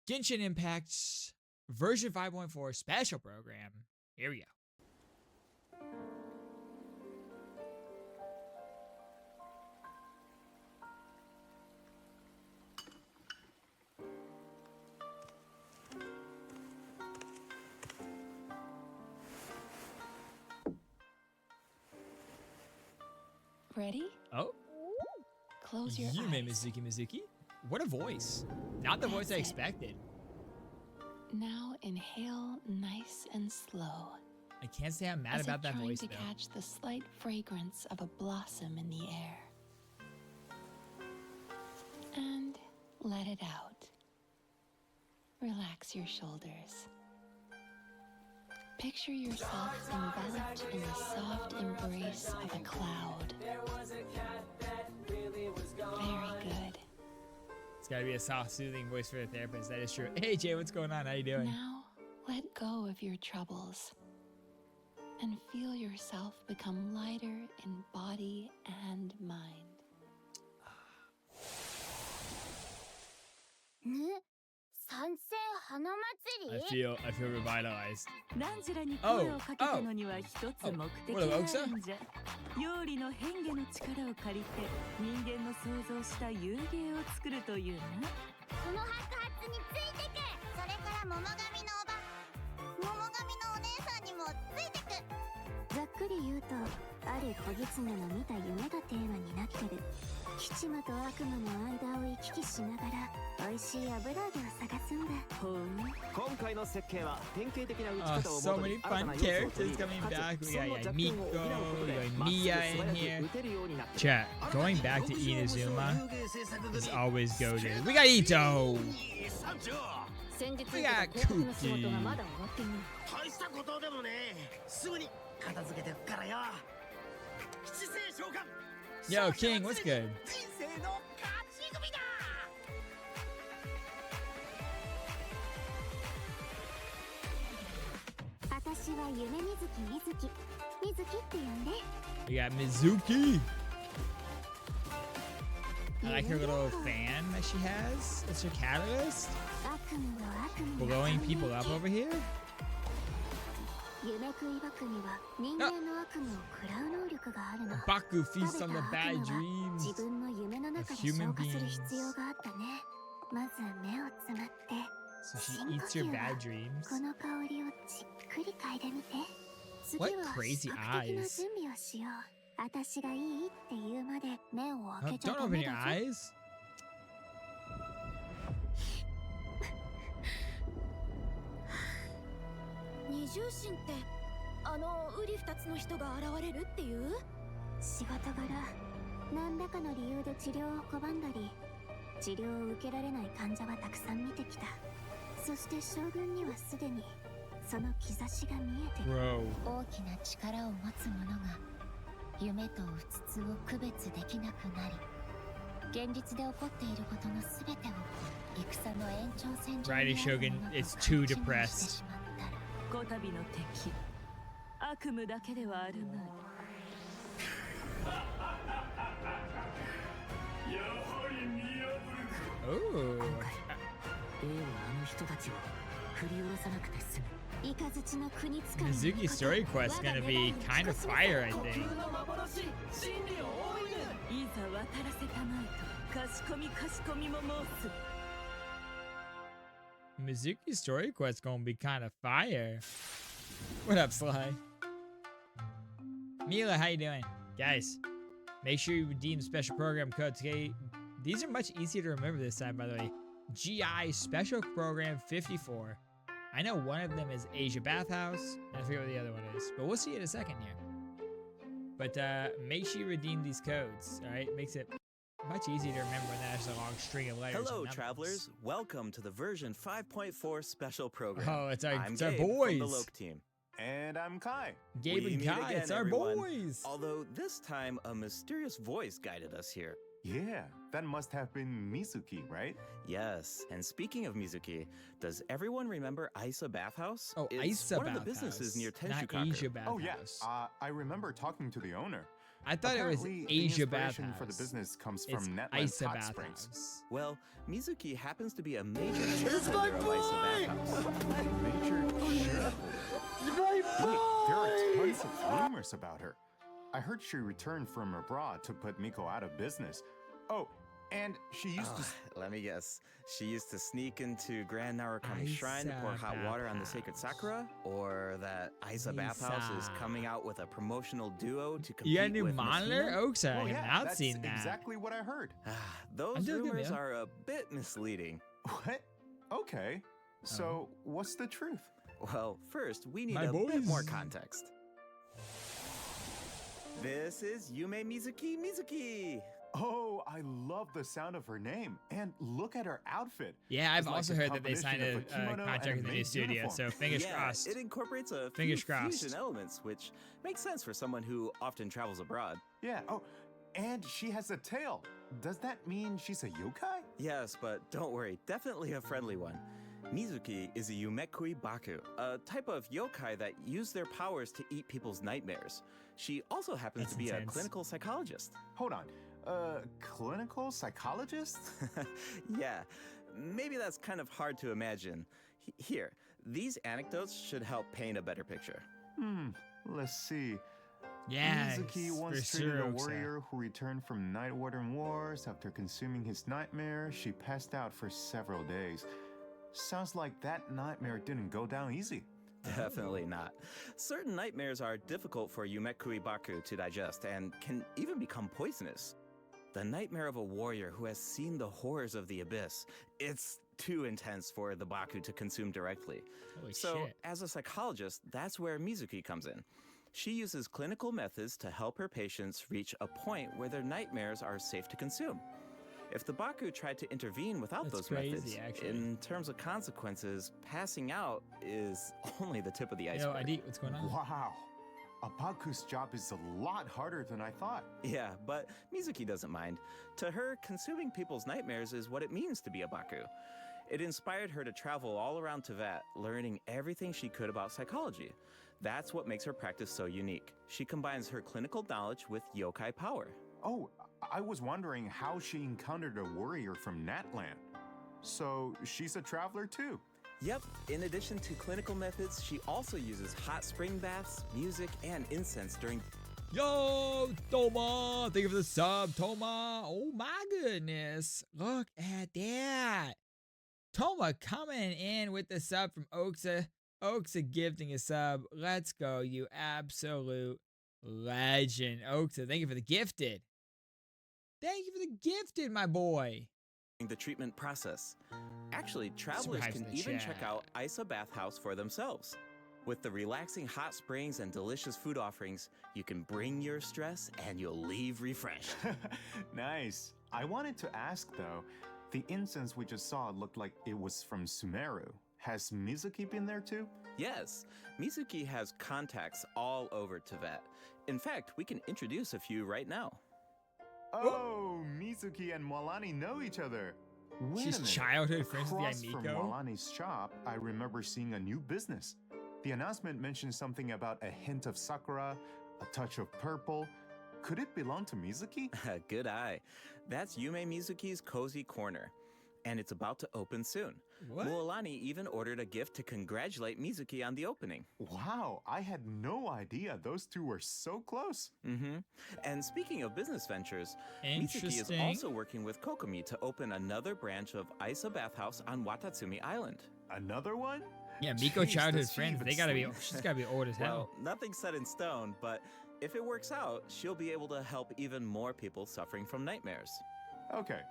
Genshin Impact version 5.4 special program. Here we go. Ready? Oh, Close your Yume eyes. Mizuki. What a voice. Not the voice I That's it. expected. Now inhale nice and slow. I can't say I'm mad as about if that trying voice to though. catch the slight fragrance of a blossom in the air. And let it out. Relax your shoulders. Picture yourself enveloped in the soft embrace of a cloud. Very good. It's gotta be a soft, soothing voice for a therapist. That is true. Hey Jay, what's going on? How you doing? Now, let go of your troubles and feel yourself become lighter in body and mind. I feel revitalized. ナンジュラに声をかけたのには一つ目的があるんじゃ。料理の変化の力を借りて人間の想像した遊芸を作るというな。この白髪についてく。それから桃神のお姉さんにもついてく。ざっくり言うと、ある小狐の見た夢がテーマになってる。吉間と悪魔の間を行き来しながら美味しい油揚げを探すんだ。今回の設計は典型的な打ち方を So 元に many 新た fun な要素を取 characters り coming か back. つ We そ got の like 弱 Miko, 点を補うことで we got まっすぐ Mia 素 in 早 here. く打てるようになってる Chat, going back to Inazuma is always goaded. We got Ito! We got Kuki. 大したことでもねすぐに片付けてくからよ七星召喚 Yo, King, what's good? 人生の勝ち組だ私は夢みずきって呼んで。 We got Mizuki. I like her little fan that she has. It's her catalyst. 悪夢の悪夢が Blowing people up over here. 夢食いバクには人間の悪夢を食らう能力があるの。 Baku feasts on the bad 自 dreams 分の夢の中で of 消 human 化する beings. 必要があったね。まず目をつむって、 So she eats your bad dreams. この香りをじっくり嗅いでみて。次 What は crazy 視覚的な eyes? 準備をしよう。私がいいって言うまで目を Oh, 開けちゃ don't ダ open メ your だぞ。 eyes. 二重心ってウリ二つの人が現れるっていう？仕事柄何らかの理由で治療を拒んだり治療を受けられない患者はたくさん見てきた。そして将軍にはすでにその兆しが見えてる。 Bro. 大きな力を持つ者が夢とうつつを区別できなくなり現実で起こっていることのすべてを戦の延長線上 Righty にある Shogun ものと is 勘 too 違いして depressed. しまったらこたびの敵悪夢だけではあるまい。 Oh. 例のあの人たちを振り下ろさなくて済む Mizuki's story quest is gonna be kind of fire, I think. いざ渡らせたまえとかしこみも申す。 Mizuki's story quest gonna be kind of fire. What up, Sly? Mila, how you doing? Guys, make sure you redeem special program codes, okay? These are much easier to remember this time, by the way. GI Special Program 54. I know one of them is Asia Bathhouse, and I forget what the other one is, but we'll see in a second here. But make sure you redeem these codes, alright? Makes it much easier to remember when there's a long string of letters. Hello, and numbers. travelers. Welcome to the version 5.4 special program. Oh, it's our I'm boys. Gabe from the Loke team. And I'm Kai. Gabe We and meet Kai, again, it's our everyone. boys. Although this time a mysterious voice guided us here. Yeah, that must have been Mizuki, right? Yes, and speaking of Mizuki, does everyone remember Isa Bathhouse? Oh, it's Isa one Bathhouse. of the businesses near Not Tenshukaku. Asia Bathhouse. Oh yeah, I remember talking to the owner. I thought Apparently, it was the Asia inspiration Bathhouse. for the business comes It's from Netland's Isa hot springs. Bathhouse. Well, Mizuki happens to be a major shareholder of Isa Bathhouse. Major shareholder. Wait, there are tons of rumors about her. I heard she returned from abroad to put Miko out of business. Oh, and she used to... Let me guess. She used to sneak into Grand Narukami Shrine to pour hot water on the sacred sakura? Or that Isa Bathhouse is coming out with a promotional duo to compete You got a new with monitor? Miss Hina? Oaksa, I Oh, have yeah, not that's seen that. exactly what I heard. Those doing good, rumors man. are a bit misleading. What? Okay. So, what's the truth? Well, first, we need My a bit boys. more context. This is Yume Mizuki. Oh, I love the sound of her name. And look at her outfit. Yeah, I've It's like also a heard that they signed combination a, of a kimono and contract a with the new maid studio, uniform. so fingers Yeah, crossed. it incorporates a Fingers few crossed. fusion elements, which makes sense for someone who often travels abroad. Yeah. Oh, and she has a tail. Does that mean she's a yokai? Yes, but don't worry, definitely a friendly one. Mizuki is a Yumekui Baku, a type of yokai that use their powers to eat people's nightmares. She also happens That's to be intense. a clinical psychologist. Hold on. Clinical psychologist? Yeah, maybe that's kind of hard to imagine. Here, these anecdotes should help paint a better picture. Let's see. Yeah, Mizuki once for treated sure, a Oaksa. warrior who returned from Night Warden Wars. After consuming his nightmare, she passed out for several days. Sounds like that nightmare didn't go down easy. Definitely not. Certain nightmares are difficult for Yumekui Baku to digest and can even become poisonous. The nightmare of a warrior who has seen the horrors of the abyss. It's too intense for the Baku to consume directly. Holy So, shit. as a psychologist, that's where Mizuki comes in. She uses clinical methods to help her patients reach a point where their nightmares are safe to consume. If the Baku tried to intervene without That's those crazy, methods, actually. in terms of consequences, passing out is only the tip of the Yo, iceberg. Adi, what's going on? Wow. A Baku's job is a lot harder than I thought. Yeah, but Mizuki doesn't mind. To her, consuming people's nightmares is what it means to be a Baku. It inspired her to travel all around Teyvat, learning everything she could about psychology. That's what makes her practice so unique. She combines her clinical knowledge with yokai power. Oh, I was wondering how she encountered a warrior from Natland. So she's a traveler too. Yep, in addition to clinical methods, she also uses hot spring baths, music, and incense during... Yo, Toma! Thank you for the sub, Toma! Oh my goodness! Look at that! Toma coming in with the sub from Oaksa. Oaksa gifting a sub. Let's go, you absolute legend. Oaksa, thank you for the gifted. Thank you for the gifted, my boy. the treatment process. Actually, travelers Surprise can in the even chat. check out Isa Bathhouse for themselves. With the relaxing hot springs and delicious food offerings, you can bring your stress and you'll leave refreshed. Nice. I wanted to ask though, the incense we just saw looked like it was from Sumeru. Has Mizuki been there too? Yes, Mizuki has contacts all over Teyvat. In fact, we can introduce a few right now. Oh, Mizuki and Malani know each other. Wait She's a minute. childhood friends with Across from Yamiko. Malani's shop, I remember seeing a new business. The announcement mentioned something about a hint of sakura, a touch of purple. Could it belong to Mizuki? Good eye. That's Yume Mizuki's Cozy Corner. And it's about to open soon. What? Mualani even ordered a gift to congratulate Mizuki on the opening. Wow, I had no idea those two were so close. Mm-hmm. And speaking of business ventures, Mizuki is Interesting. also working with Kokomi to open another branch of Isa Bathhouse on Watatsumi Island. Another one? Yeah, Miko Jeez, childhood does she friends. even They gotta be. sleep? She's gotta be old as hell. Well, nothing's set in stone, but if it works out, she'll be able to help even more people suffering from nightmares. Okay,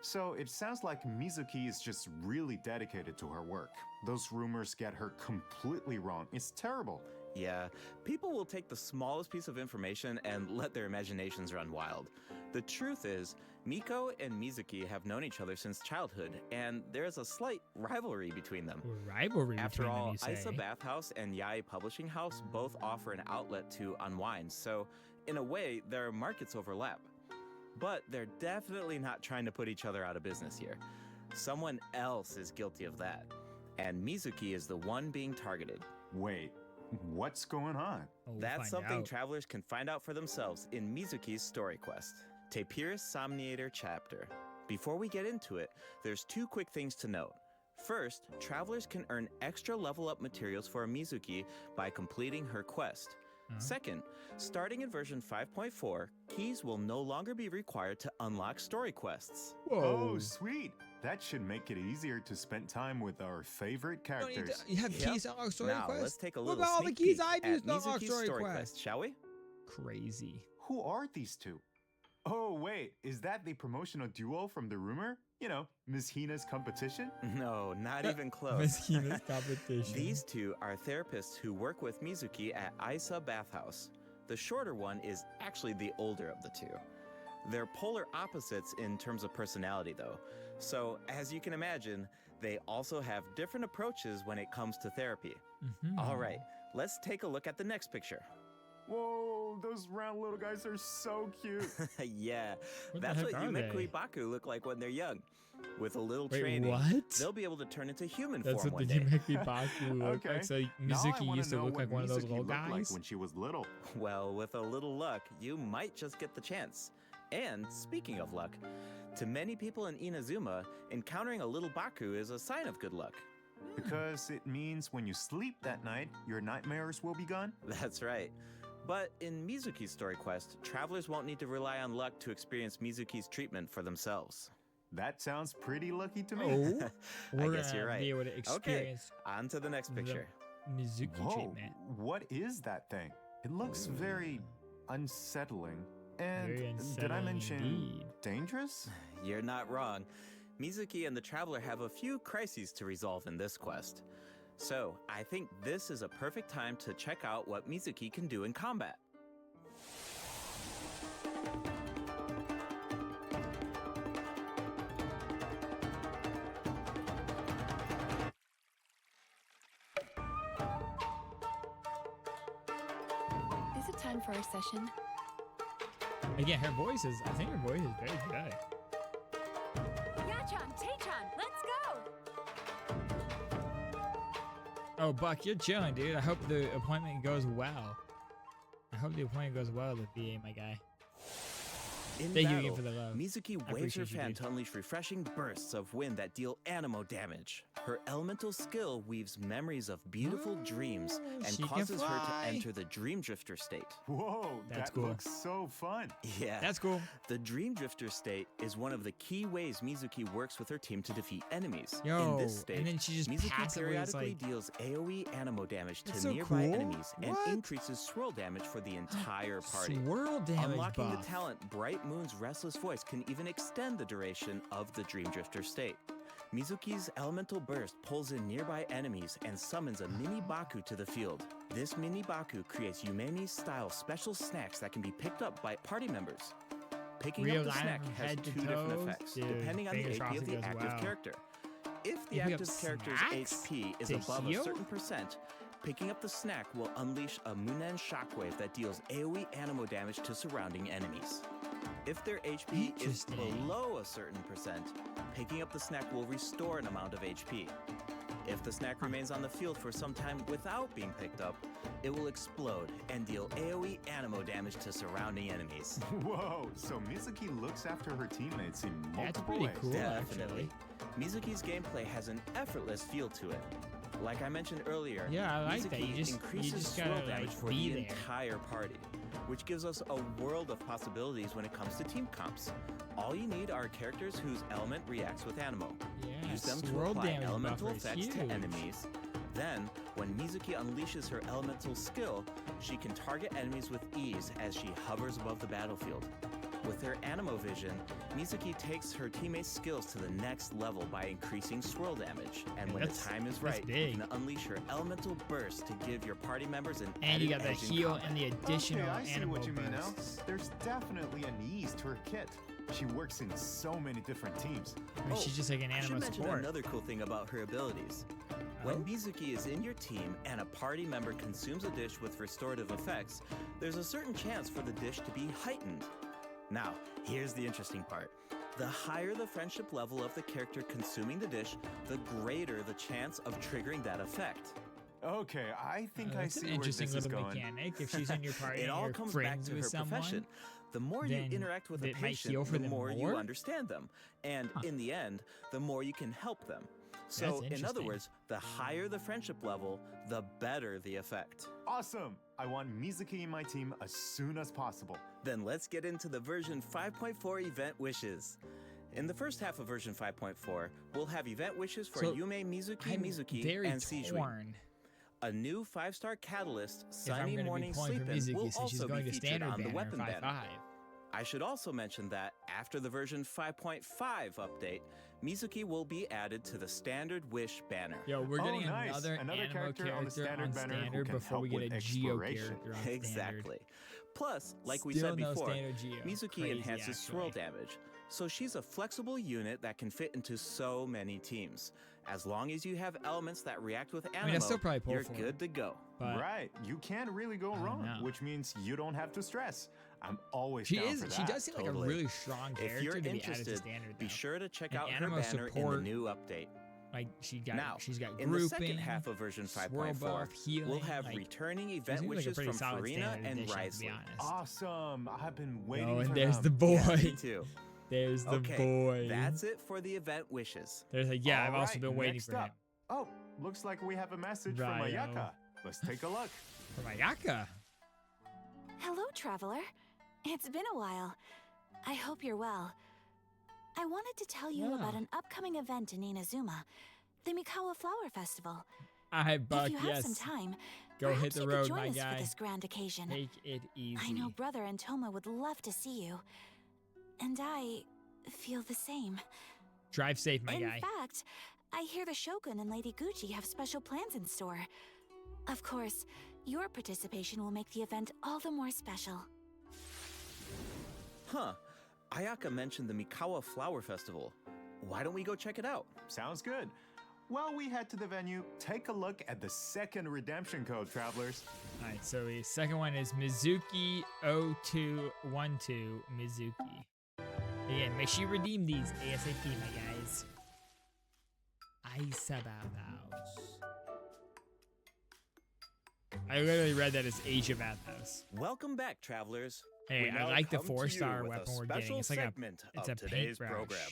so it sounds like Mizuki is just really dedicated to her work. Those rumors get her completely wrong. It's terrible. Yeah, people will take the smallest piece of information and let their imaginations run wild. The truth is, Miko and Mizuki have known each other since childhood, and there's a slight rivalry between them. Rivalry After between them, all, you say. Isa Bathhouse and Yai Publishing House both offer an outlet to unwind, so in a way, their markets overlap. But they're definitely not trying to put each other out of business here. Someone else is guilty of that, and Mizuki is the one being targeted. Wait, What's going on? Oh, we'll That's find something out. travelers can find out for themselves in Mizuki's story quest, Tapirus Somniator chapter. Before we get into it, there's 2 quick things to note. First, travelers can earn extra level up materials for Mizuki by completing her quest. Second, starting in version 5.4, keys will no longer be required to unlock story quests. Oh, sweet. That should make it easier to spend time with our favorite You don't need characters. to, you have Yep. keys to unlock story Now, quests? let's take a What little about all the sneak keys peek I've at used to unlock Mizuki's story story quests? quest, shall we? Crazy. Who are these 2? Oh, wait. Is that the promotional duo from the rumor? You know, Ms. Hina's competition? No, not even close. Miss Hina's competition. These 2 are therapists who work with Mizuki at Isa Bathhouse. The shorter one is actually the older of the 2. They're polar opposites in terms of personality, though. So, as you can imagine, they also have different approaches when it comes to therapy. All right, let's take a look at the next picture. Whoa, those round little guys are so cute. Yeah, What the that's heck what are Yume they? Kuibaku look like when they're young. With a little Wait, training, what? they'll be able to turn into human That's form what one the day. Yumeki Baku look Okay. like. So Now I Mizuki wanna used to know look what like one of those Mizuki little looked like guys. when she was little. Well, with a little luck, you might just get the chance. And speaking of luck, to many people in Inazuma, encountering a little Baku is a sign of good luck. Because it means when you sleep that night, your nightmares will be gone? That's right. But in Mizuki's story quest, travelers won't need to rely on luck to experience Mizuki's treatment for themselves. That sounds pretty lucky to me. Oh, I we're guess gonna you're right. be able to Okay, experience on to the next the picture. Mizuki Whoa, treatment. what is that thing? It looks very unsettling. And Very did I unsettling mention indeed. dangerous? You're not wrong. Mizuki and the traveler have a few crises to resolve in this quest. So, I think this is a perfect time to check out what Mizuki can do in combat. Is it time for our session? Again, her voice is, I think her voice is very good. Yachan, Taechan, let's go! Oh, Buck, you're chilling, dude. I hope the appointment goes well. I hope the appointment goes well with VA, my guy. In Thank you battle, again for the love. Mizuki I waves her appreciate you, fan dude. to unleash refreshing bursts of wind that deal animo damage. Her elemental skill weaves memories of beautiful dreams and she can causes her fly. to enter the Dream Drifter state. Whoa, That's that cool. looks so fun. Yeah, That's cool. the Dream Drifter state is one of the key ways Mizuki works with her team to defeat enemies. Yo, In this state, and then she just Mizuki passively is periodically like, deals AoE animo damage to That's so nearby cool. enemies and What? increases swirl damage for the entire party. swirl damage Unlocking buff. the talent Bright Moon's Restless Voice can even extend the duration of the Dream Drifter state. Mizuki's elemental burst pulls in nearby enemies and summons a mini Baku to the field. This mini Baku creates Yumemi-style special snacks that can be picked up by party members. Picking Real up the line snack from has head to 2 different toes? effects, Dude, depending on the fingers AP crossed of it the goes active well. character. If the You pick up active character's snacks HP is to above a heal? certain percent, picking up the snack will unleash a Munen shockwave that deals AoE animo damage to surrounding enemies. If their HP is Interesting. below a certain percent, picking up the snack will restore an amount of HP. If the snack remains on the field for some time without being picked up, it will explode and deal AoE animo damage to surrounding enemies. Whoa, so Mizuki looks after her teammates in That's multiple pretty ways. cool, Definitely. actually. Mizuki's gameplay has an effortless feel to it. Like I mentioned earlier, Yeah, I like that. Mizuki You just increases gotta, swirl like, damage for be the there. entire party, which gives us a world of possibilities when it comes to team comps. All you need are characters whose element reacts with animo. Yeah, Use them to swirl apply damage elemental buffer is effects to huge. enemies. Then, when Mizuki unleashes her elemental skill, she can target enemies with ease as she hovers above the battlefield. With her animo vision, Mizuki takes her teammates' skills to the next level by increasing swirl damage. And Yeah, when the that's- time is that's right, big. you can unleash her elemental burst to give your party members an And you got added the edge in heal combat. and the additional Okay, I see animal what you mean now. bursts. There's definitely an ease to her kit. She works in so many different teams. I mean, she's just like an I should animal mention support. another cool thing about her abilities. When Mizuki is in your team and a party member consumes a dish with restorative effects, there's a certain chance for the dish to be heightened. Now, here's the interesting part. The higher the friendship level of the character consuming the dish, the greater the chance of triggering that effect. Okay, I think I That's see an where interesting this is little going. mechanic. If she's in your party It and all you're comes back friends to with her someone, profession. The more you then interact with a it might heal patient, for the them more you more? understand them. And in the end, the more you can help them. So, That's in other interesting. words, the higher the friendship level, the better the effect. Awesome! I want Mizuki in my team as soon as possible. Then let's get into the version 5.4 event wishes. In the first half of version 5.4, we'll have event wishes for So, Yume, Mizuki, I'm Mizuki, very and Seijui. torn. A new 5-star catalyst, If I'm Sunny going to be Morning pulling for Sleepin', Mizuki will since she's also going be to featured standard on the banner weapon in 5.5. banner. I should also mention that after the version 5.5 update, Mizuki will be added to the standard wish banner. Yo, we're getting nice. another Another animo character on the standard banner who standard can before we help get a with Geo exploration. character on standard. Exactly. Plus, like we Still said no before, standard Geo. Mizuki Crazy, enhances swirl actually. damage, so she's a flexible unit that can fit into so many teams. As long as you have elements that react with animo, I'd still probably pull you're for good to go. But Right, you can't really go don't wrong, know. which means you don't have to stress. I'm always she down is. for that. She does seem like a Totally. really strong character If you're to be added to interested, standard. be though. sure to check And out her animo banner in the support- new update. Like she's got Now, grouping. in the second half of version swirl 5.4, buff, healing, we'll have like, returning she event seems like a wishes pretty from solid Farina standard and edition, to be Risley. honest. Awesome! I've been waiting Oh, for and there's the them. boy. Yeah, me too. There's the Okay, boy. that's it for the event wishes. There's like, yeah, I've All also right, been waiting next for him. up. Oh, looks like we have a message from Wrio. Ayaka. Let's take a look. For Mayaka. Hello, traveler. It's been a while. I hope you're well. I wanted to tell you about Yeah. an upcoming event in Inazuma, the Mikawa Flower Festival. I Buck, if you have some yes. time, Go hit perhaps the you road, could join my us guy. for this grand occasion. Take it easy. I know brother and Toma would love to see you. And I feel the same. Drive safe, my in guy. fact, I hear the Shogun and Lady Gucci have special plans in store. Of course, your participation will make the event all the more special. Huh. Ayaka mentioned the Mikawa Flower Festival. Why don't we go check it out? Sounds good. While we head to the venue, take a look at the second redemption code, travelers. All right, so the second one is Mizuki0212 Mizuki. Again, make sure you redeem these ASAP, my guys. Aisa Bathhouse. I literally read that as Asia Bathhouse. Welcome back, travelers. Hey, We I now like the come to you 4-star with a weapon we're getting. special It's like a segment it's of a today's paintbrush. program.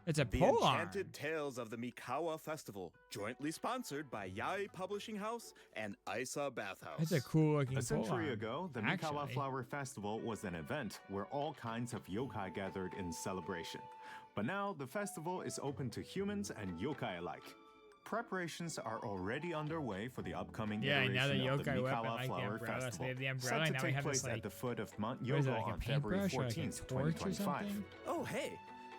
It's a The pole arm. Enchanted Tales of the Mikawa Festival, jointly sponsored by Yai Publishing House and Isa Bathhouse. It's a cool looking A pole century arm, ago, the Mikawa actually. Flower Festival was an event where all kinds of yokai gathered in celebration. But now, the festival is open to humans and yokai alike. Preparations are already underway for the upcoming Yeah, iteration now the of the yokai Mikawa weapon, like the Flower umbrella. So Festival, we have the umbrella, set to now we take have this, place like, at the foot of Mount what is it, Yogo like a on February paintbrush or like a 14th, torch or 2025. something? Oh, hey,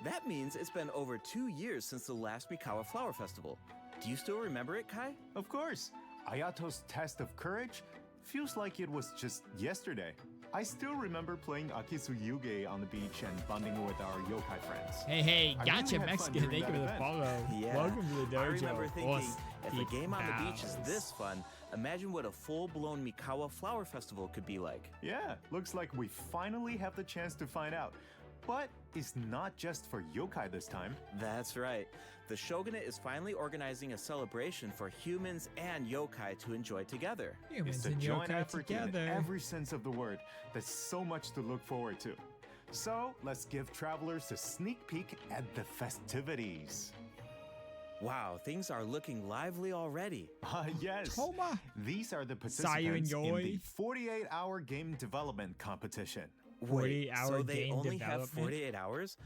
that means it's been over 2 years since the last Mikawa Flower Festival. Do you still remember it, Kai? Of course, Ayato's test of courage feels like it was just yesterday. I still remember playing Akisu Yuge on the beach and bonding with our yokai friends. Hey, I gotcha, really had fun Mexican. during Thank you for that the event. follow. Yeah, Welcome to the dojo. I remember thinking, Us if a deep game on the beach is bows. this fun, imagine what a full-blown Mikawa Flower Festival could be like. Yeah, looks like we finally have the chance to find out. But it's not just for yokai this time. That's right. The Shogunate is finally organizing a celebration for humans and yokai to enjoy together. Humans It's a and joint yokai effort together. in every sense of the word. There's so much to look forward to. So let's give travelers a sneak peek at the festivities. Wow, things are looking lively already. Yes. Toma. These are the Sayu and participants in the Yoi. 48-hour game development competition. Wait, 48-hour so they game only have development? 48 hours?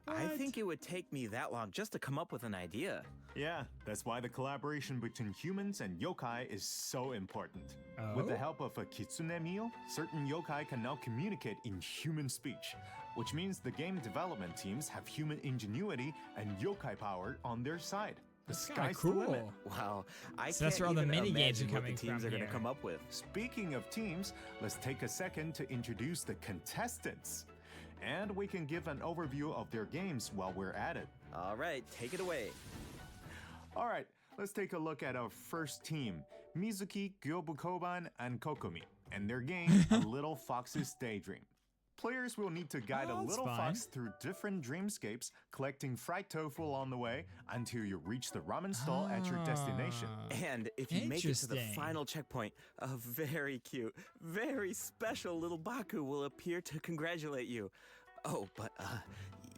I What? think it would take me that long just to come up with an idea. Yeah, that's why the collaboration between humans and yokai is so important. With the Oh? help of a kitsune meal, certain yokai can now communicate in human speech, which means the game development teams have human ingenuity and yokai power on their side. The That's kinda sky's the limit. cool. Wow, I So that's can't where all the even mini games are imagine what the coming teams from are going to here. come up with. Speaking of teams, let's take a second to introduce the contestants. And we can give an overview of their games while we're at it. All right, take it away. All right, let's take a look at our first team, Mizuki, Gyobu Koban, and Kokomi, and their game, A Little Fox's Daydream. Players will need to guide a that's little fine. fox through different dreamscapes, collecting fried tofu along the way until you reach the ramen stall at your destination. Ah. And if you make it to the Interesting. final checkpoint, a very cute, very special little Baku will appear to congratulate you. Oh, but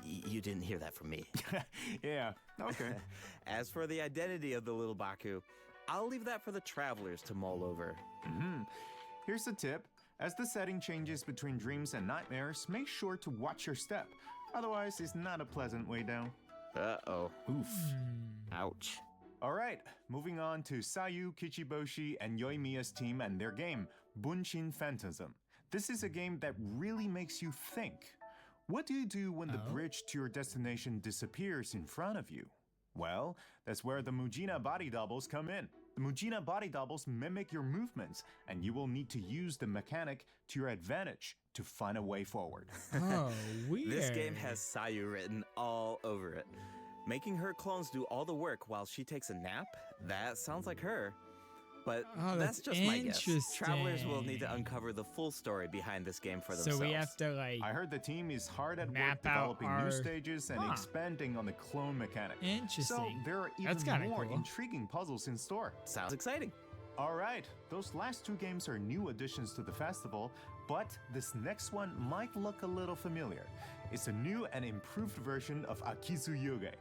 you didn't hear that from me. Yeah, okay. As for the identity of the little Baku, I'll leave that for the travelers to mull over. Here's a tip. As the setting changes between dreams and nightmares, make sure to watch your step. Otherwise, it's not a pleasant way down. Uh-oh. Oof. Ouch. All right, moving on to Sayu, Kichiboshi, and Yoimiya's team and their game, Bunshin Phantasm. This is a game that really makes you think. What do you do when the bridge to your destination disappears in front of you? Well, that's where the Mujina body doubles come in. The Mujina body doubles mimic your movements, and you will need to use the mechanic to your advantage to find a way forward. Oh, weird. This game has Sayu written all over it. Making her clones do all the work while she takes a nap? That sounds like her. But Oh, that's just my guess. Travelers will need to interesting. uncover the full story behind this game for So themselves. we have to like. I heard the team is hard at work Map out developing our- new stages and Huh. expanding on the clone mechanic. So Interesting. there are That's even kinda more cool. intriguing puzzles in store. Sounds exciting. All right, those last two games are new additions to the festival, but this next one might look a little familiar. It's a new and improved version of Akitsu Yuge.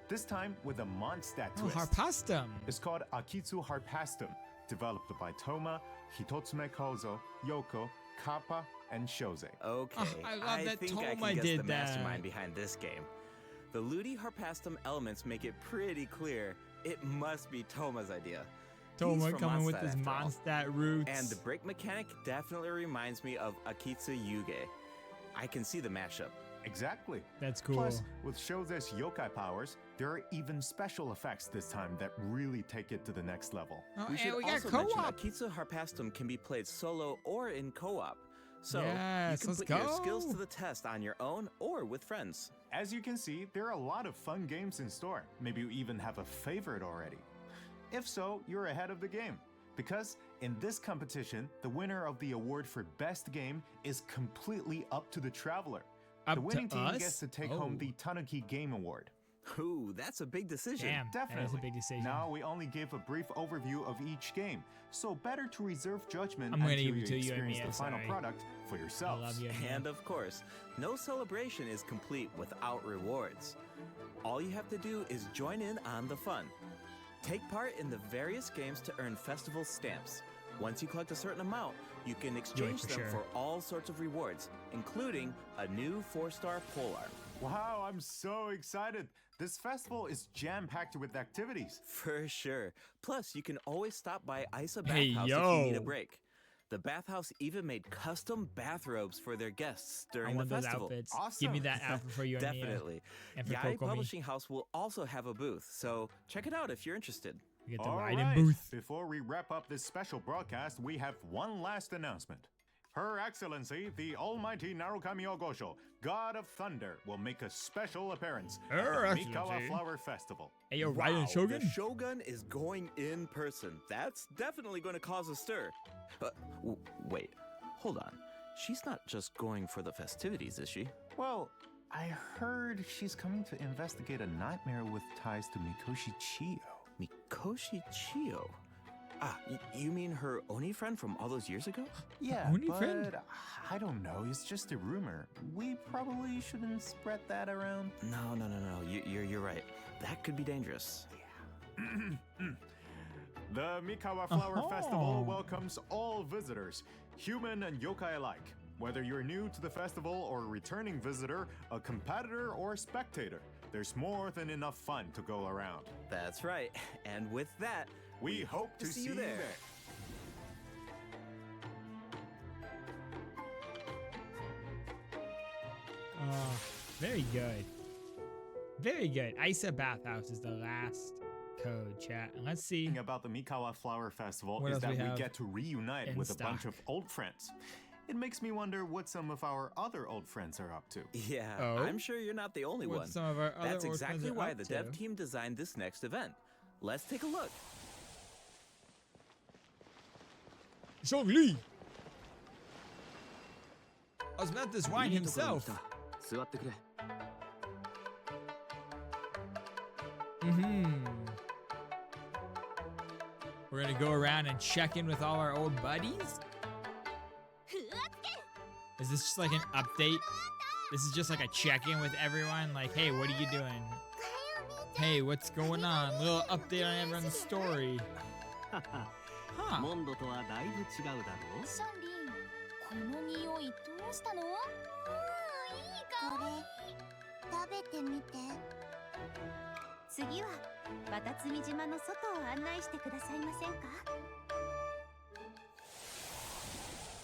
This time with a Mondstadt Oh, twist. Harpastum. It's called Akitsu Harpastum, developed by Toma, Hitotsume Kozo, Yoko, Kappa, and Shoze. Okay, I love that think I Toma can guess did the mastermind that. behind this game. The Ludi Harpastum elements make it pretty clear it must be Toma's idea. He's Toma from coming with Mondstadt his after all. Mondstadt roots. And the break mechanic definitely reminds me of Akitsu Yuge. I can see the mashup. Exactly. That's cool. Plus, with Shoze's yokai powers, there are even special effects this time that really take it to the next level. Oh, We and should we got also mention co-op. Akitsu Harpastum can be played solo or in co-op. So Yes, you can let's put your skills go. to the test on your own or with friends. As you can see, there are a lot of fun games in store. Maybe you even have a favorite already. If so, you're ahead of the game. Because in this competition, the winner of the award for Best Game is completely up to the traveler. Up The winning to team us? gets to take home Oh. the Tanuki Game Award. Ooh, that's a big decision. Damn, that is Definitely. a big decision. Now we only gave a brief overview of each game, so better to reserve judgment I'm gonna until give you it to you and experience Mia, the final sorry. product for I yourselves. love you. And of course, no celebration is complete without rewards. All you have to do is join in on the fun. Take part in the various games to earn festival stamps. Once you collect a certain amount, you can exchange for them sure. for all sorts of rewards, including a new 4-star polearm. Wow, I'm so excited. This festival is jam-packed with activities. For sure. Plus, you can always stop by Isa Hey, Bathhouse if you need yo. a break. The bathhouse even made custom bathrobes for their guests I during the want those festival. outfits. Give Awesome. me that outfit for you and Mia. Definitely. And for Yai Kokomi. Publishing House will also have a booth, so check it out if you're interested. We get the All ride right, in booth. before we wrap up this special broadcast, we have one last announcement. Her Excellency, the Almighty Narukami Ogosho, God of Thunder, will make a special appearance Her at the Excellency. Mikawa Flower Festival. Hey, yo, Raiden Shogun? The Shogun is going in person. That's definitely going to cause a stir. But wait, hold on. She's not just going for the festivities, is she? Well, I heard she's coming to investigate a nightmare with ties to Mikoshi Chiyo. Mikoshi Chiyo? Ah, you mean her Oni friend from all those years ago? Yeah, Only but friend? I don't know. It's just a rumor. We probably shouldn't spread that around. No. You're right. That could be dangerous. The Mikawa Flower Oh. Festival welcomes all visitors, human and yokai alike. Whether you're new to the festival or a returning visitor, a competitor or a spectator, there's more than enough fun to go around. That's right. And with that, We hope to see you there. Oh, very good. Very good. Isa Bathhouse is the last code, chat. And let's see. Thing about the Mikawa Flower Festival What is else that we we have get to reunite in with a bunch stock? of old friends. It makes me wonder what some of our other old friends are up to. yeah, Oh? I'm sure you're not the only What one. some of our other That's old exactly friends are why up the to. dev team designed this next event. Let's take a look. Shong Li! I was about this wine himself. 座ってくれ。 We're gonna go around and check in with all our old buddies? Is this just like an update? This is just like a check-in with everyone? Like, hey, what are you doing? Hey, what's going on? Little update on everyone's story. Huh. モンドとはだいぶ違うだろう。シャンリン、この匂いどうしたの？いい香り。食べてみて。次はバタツミ島の外を案内してくださいませんか？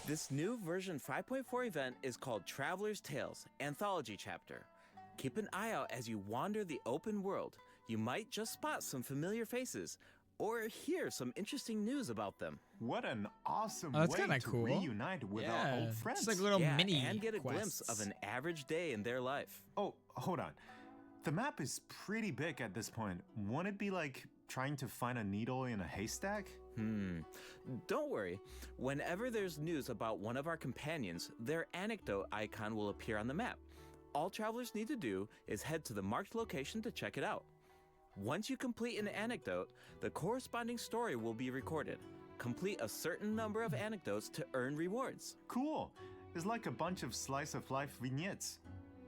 This new version 5.4 event is called Traveler's Tales Anthology Chapter. Keep an eye out as you wander the open world. You might just spot some familiar faces or hear some interesting news about them. What an awesome that's way kinda to cool. reunite with our old friends. It's like little mini and get a glimpse quests. of an average day in their life. Oh, hold on. The map is pretty big at this point. Won't it be like trying to find a needle in a haystack? Don't worry. Whenever there's news about one of our companions, their anecdote icon will appear on the map. All travelers need to do is head to the marked location to check it out. Once you complete an anecdote, the corresponding story will be recorded. Complete a certain number of anecdotes to earn rewards. Cool. It's like a bunch of slice of life vignettes.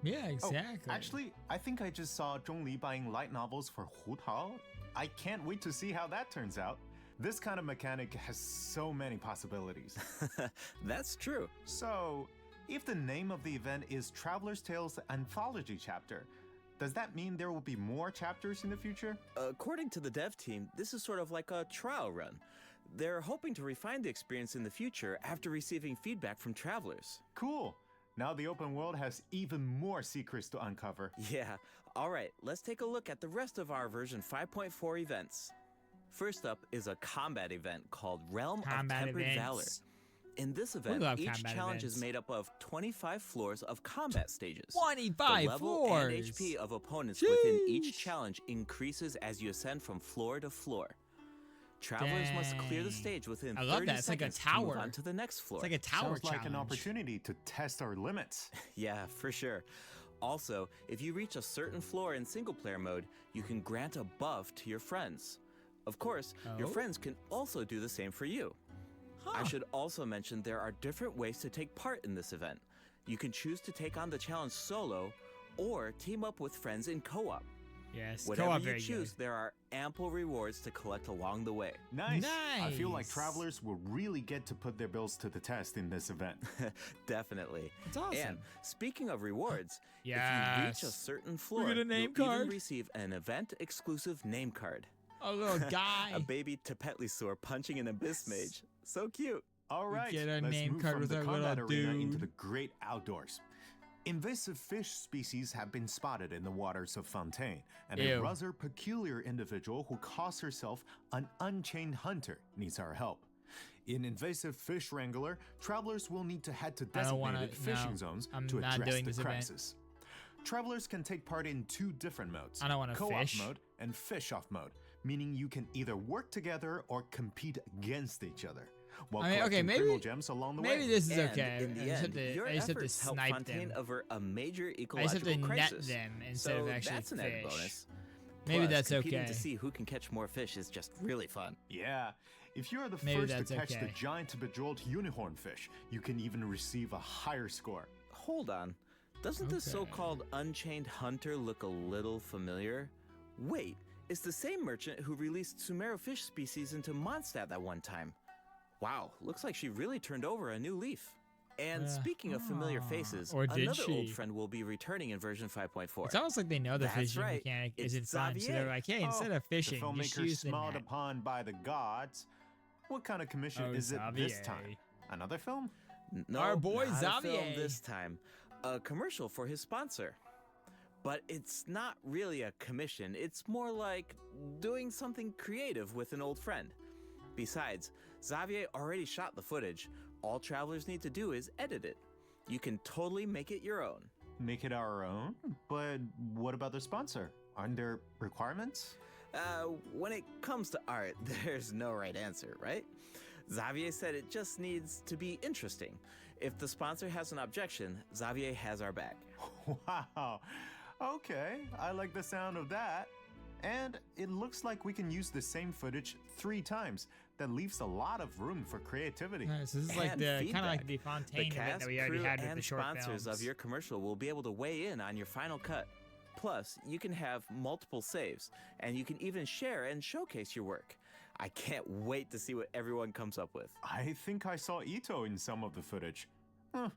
Yeah, Oh, exactly. actually, I think I just saw Zhongli buying light novels for Hu Tao. I can't wait to see how that turns out. This kind of mechanic has so many possibilities. That's true. So, if the name of the event is Traveler's Tales Anthology Chapter, does that mean there will be more chapters in the future? According to the dev team, this is sort of like a trial run. They're hoping to refine the experience in the future after receiving feedback from travelers. Cool. Now the open world has even more secrets to uncover. Yeah, alright, let's take a look at the rest of our version 5.4 events. First up is a combat event called Realm of Tempered Valor. In this event, each challenge is made up of 25 floors of combat stages. 25 the level floors! and HP of opponents within each challenge increases as you ascend from floor to floor. Travelers must clear the stage within 30 that. It's like a seconds to move tower. on to the next floor. It's like a tower Sounds like challenge. an opportunity to test our limits. Yeah, for sure. Also, if you reach a certain floor in single-player mode, you can grant a buff to your friends. Of course, your friends can also do the same for you. I should also mention there are different ways to take part in this event. You can choose to take on the challenge solo or team up with friends in co-op. Yes, Whatever co-op you very choose, good. there are ample rewards to collect along the way. Nice. I feel like Nice. travelers will really get to put their bills to the test in this event. Definitely. It's awesome. And speaking of rewards, if you reach a Yes. certain floor, get a name you'll card. even receive an event-exclusive name card. A little guy. A baby Tepetlisaur punching an abyss mage. So cute. All right, get a let's name move card from with the our combat little arena into dude. the great outdoors. Invasive fish species have been spotted in the waters of Fontaine, and a Ew. rather peculiar individual who calls herself an unchained hunter needs our help. In Invasive Fish Wrangler, travelers will need to head to I don't wanna- designated fishing no, zones I'm to not address doing the this event. crisis. Travelers can take part in two different modes, I don't wanna co-op fish. mode and fish-off mode, meaning you can either work together or compete against each other, while I mean, okay, collecting maybe- criminal gems along the way. Maybe this is And okay. in the I just end, your have to efforts help snipe Fontaine them. over a major I just have ecological to net crisis. them instead so of actually that's an added fish. bonus. Maybe Plus, that's competing okay. to see who can catch more fish is just really fun. Yeah, if you're the Maybe first to that's catch the okay. giant bejeweled unicorn fish, you can even receive a higher score. Hold on. Doesn't this Okay. so-called Unchained Hunter look a little familiar? Wait, it's the same merchant who released Sumero fish species into Mondstadt that one time. Wow, looks like she really turned over a new leaf. And speaking of familiar faces, or did another old she? friend will be returning in version 5.4. It's almost like they know the That's fishing right. mechanic It's isn't fun, so they're Xavier. like, hey, instead of fishing, the just filmmaker use the smiled net. upon by the gods. What kind of commission Oh, is it this Xavier. time? Another film? No, Our boy not a film Xavier. this time. A commercial for his sponsor. But it's not really a commission. It's more like doing something creative with an old friend. Besides, Xavier already shot the footage. All travelers need to do is edit it. You can totally make it your own. Make it our own? But what about the sponsor? Aren't there requirements? When it comes to art, there's no right answer, right? Xavier said it just needs to be interesting. If the sponsor has an objection, Xavier has our back. Wow. Okay, I like the sound of that. And it looks like we can use the same footage 3 times. That leaves a lot of room for creativity. Alright, so this is like And the kind of like feedback. the The Fontaine event cast, that we already crew, had with and the short sponsors films. of your commercial will be able to weigh in on your final cut. Plus, you can have multiple saves, and you can even share and showcase your work. I can't wait to see what everyone comes up with. I think I saw Ito in some of the footage. Huh.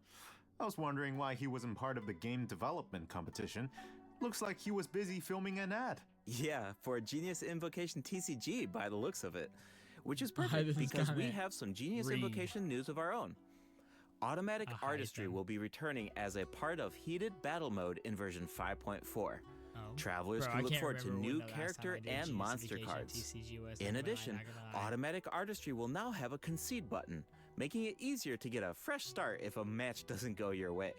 I was wondering why he wasn't part of the game development competition. Looks like he was busy filming an ad. Yeah, for a Genius Invocation TCG by the looks of it. Which is This perfect is because we gonna have some Genius read. Invocation news of our own. Automatic I'll hide Artistry them. will be returning as a part of Heated Battle Mode in version 5.4. Oh. Travelers Bro, I can look can't forward to remember when new the last time character I did and Genius monster Invocation cards. TCG was, In not addition, gonna lie. Automatic Artistry will now have a concede button, making it easier to get a fresh start if a match doesn't go your way.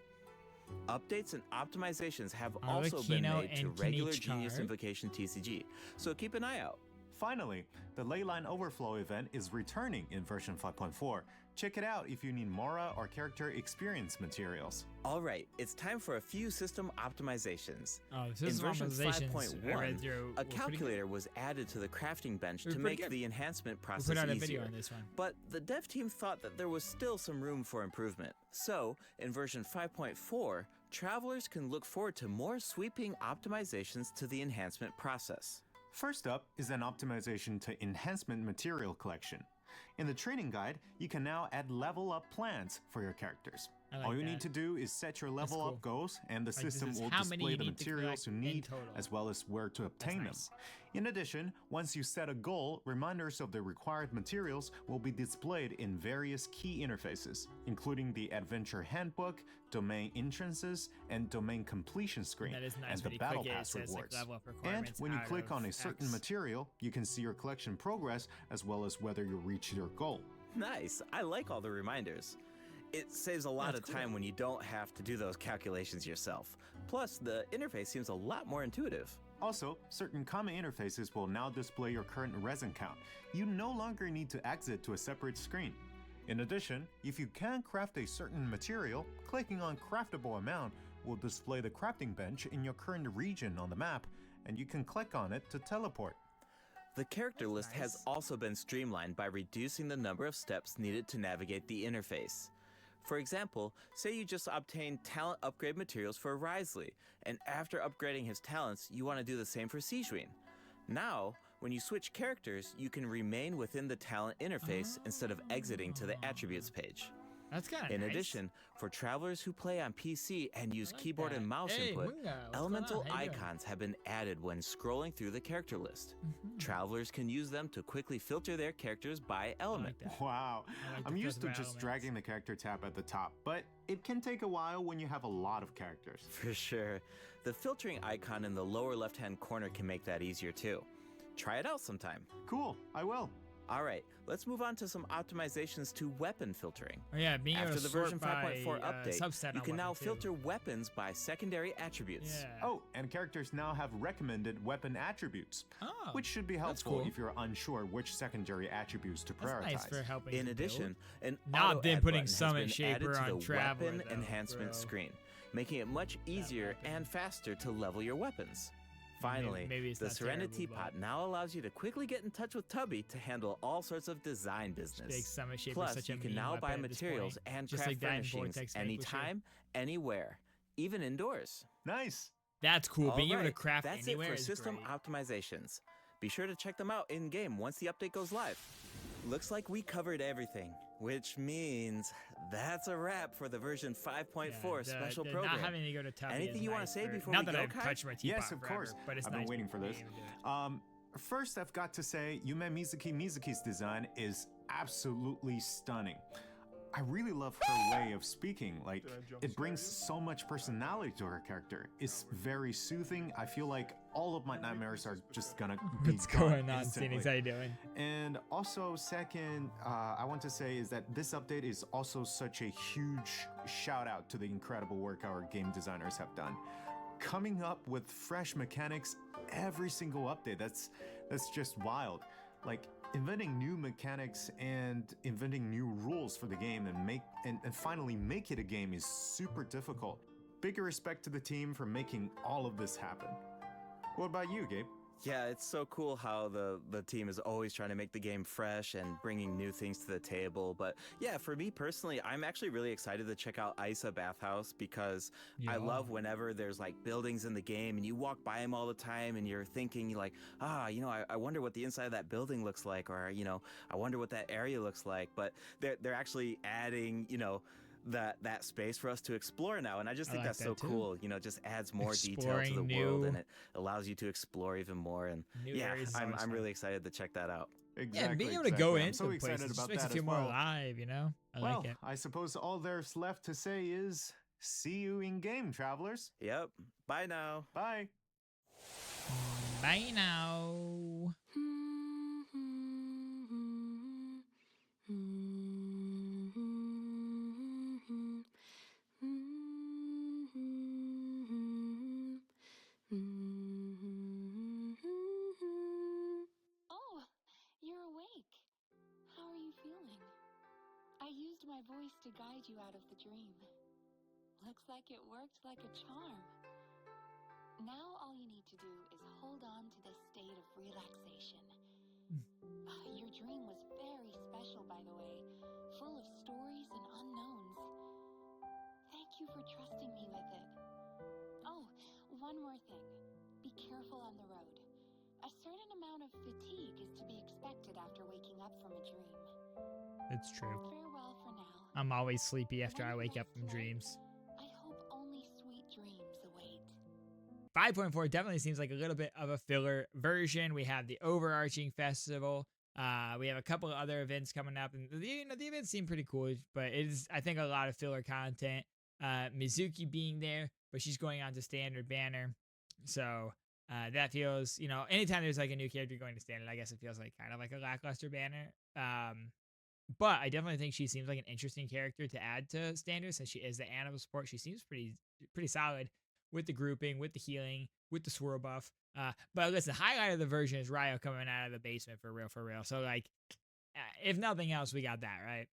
Updates and optimizations have also been Kino made to and regular Kinichar. Genius Invocation TCG, so keep an eye out. Finally, the Leyline Overflow event is returning in version 5.4. Check it out if you need Mora or character experience materials. All right, it's time for a few system optimizations. Oh, In system version optimizations, I 5.1, read through- a were pretty calculator was added to the crafting bench It was to pretty make good. the enhancement We process put out a easier. video on this one. But the dev team thought that there was still some room for improvement. So, in version 5.4, travelers can look forward to more sweeping optimizations to the enhancement process. First up is an optimization to enhancement material collection. In the training guide, you can now add level up plans for your characters. I like All you that. need to do is set your level cool. up goals, and the Like, this system is will how many display you the need to materials you collect in need, total. as well as where to obtain nice. them. In addition, once you set a goal, reminders of the required materials will be displayed in various key interfaces, including the Adventure Handbook, Domain Entrances, and Domain Completion screen, That is nice and when the you Battle click it, it Pass says, like, rewards. level up And requirements when you out click on a of certain X. material, you can see your collection progress as well as whether you reach your goal. Nice, I like all the reminders. It saves a lot That's of time when you don't have to do those calculations yourself. Plus, the interface seems a lot more intuitive. Also, certain common interfaces will now display your current resin count. You no longer need to exit to a separate screen. In addition, if you can craft a certain material, clicking on Craftable Amount will display the crafting bench in your current region on the map, and you can click on it to teleport. The character list has nice. also been streamlined by reducing the number of steps needed to navigate the interface. For example, say you just obtained talent upgrade materials for Risley, and after upgrading his talents, you want to do the same for Sijuin. Now, when you switch characters, you can remain within the talent interface instead of exiting to the attributes page. That's kind of In nice. addition, for travelers who play on PC and use like keyboard that. and mouse Hey, input, Munga, what's going elemental on? How you doing? icons have been added when scrolling through the character list. Mm-hmm. Travelers can use them to quickly filter their characters by I element. like that. Wow, I like I'm the used to filter just elements. dragging the character tab at the top, but it can take a while when you have a lot of characters. For sure. The filtering icon in the lower left-hand corner can make that easier too. Try it out sometime. Cool, I will. All right, let's move on to some optimizations to weapon filtering. Oh yeah, being able After to the sort version by, 5.4 update, subset you on can now weapon, too. filter weapons by secondary attributes. Yeah. Oh, and characters now have recommended weapon attributes, Oh, which should be that's helpful cool. if you're unsure which secondary attributes to That's prioritize. nice for helping. In you addition, an Not auto them add putting button has Summit been Shaper added to on the Traveler, weapon though, enhancement bro. screen, making it much easier weapon. and faster to level your weapons. Finally, maybe it's the not Serenity terrible, Pot but- now allows you to quickly get in touch with Tubby to handle all sorts of design Big business. Summit Shaper Plus, such a you can meme now buy weapon at this materials point. and Just craft like that in furnishings Vortex Vanquisher. anytime, anywhere, even indoors. Nice. That's cool. Being able to Alright, craft that's anywhere it for is system great. optimizations. Be sure to check them out in-game once the update goes live. Looks like we covered everything, which means that's a wrap for the version 5.4 Yeah, special the program. Not having to go to Tubby Anything is you wanna nice say for- before not we that go, I've Kai? touched my teapot Yes, of forever, course. but it's I've nice been waiting for being this. able to do it. First, I've got to say, Yume Mizuki's design is absolutely stunning. I really love her way of speaking. Like, it brings so much personality to her character. It's very soothing. I feel like all of my nightmares are just gonna be What's gone going on, instantly. Phoenix? How you doing? And also, second, I want to say is that this update is also such a huge shout out to the incredible work our game designers have done. Coming up with fresh mechanics every single update, that's just wild. Like, inventing new mechanics and inventing new rules for the game and finally make it a game is super difficult. Big respect to the team for making all of this happen. What about you, Gabe? Yeah, it's so cool how the team is always trying to make the game fresh and bringing new things to the table. But yeah, for me personally, I'm actually really excited to check out Isa Bathhouse because I love whenever there's like buildings in the game and you walk by them all the time and you're thinking like, I wonder what the inside of that building looks like, or I wonder what that area looks like. But they're actually adding, that space for us to explore now, and I just think that's so cool. Just adds more detail to the world, and it allows you to explore even more. And I'm really excited to check that out. Exactly. Yeah, being able to go into so the place excited just about makes that it feel as more well. alive. I like it. I suppose all there's left to say is see you in game, travelers. Yep. Bye now. Bye. Bye now. Oh, you're awake. How are you feeling? I used my voice to guide you out of the dream. Looks like it worked like a charm. Now all you need to do is hold on to this state of relaxation. Your dream was very special, by the way, full of stories and unknowns. Thank you for trusting me with it. Oh, one more thing. Be careful on the road. A certain amount of fatigue is to be expected after waking up from a dream. It's true. Farewell for now. I'm always sleepy after I When wake you up from next wake, dreams. I hope only sweet dreams await. 5.4 definitely seems like a little bit of a filler version. We have the overarching festival. We have a couple of other events coming up, and the events seem pretty cool, but it is, I think, a lot of filler content. Mizuki being there, but she's going on to standard banner, so that feels, anytime there's like a new character going to standard, I guess it feels like kind of like a lackluster banner. But I definitely think she seems like an interesting character to add to standard since she is the animal support. She seems pretty solid with the grouping, with the healing, with the swirl buff. But listen, the highlight of the version is Wrio coming out of the basement for real. So like, if nothing else, we got that, right?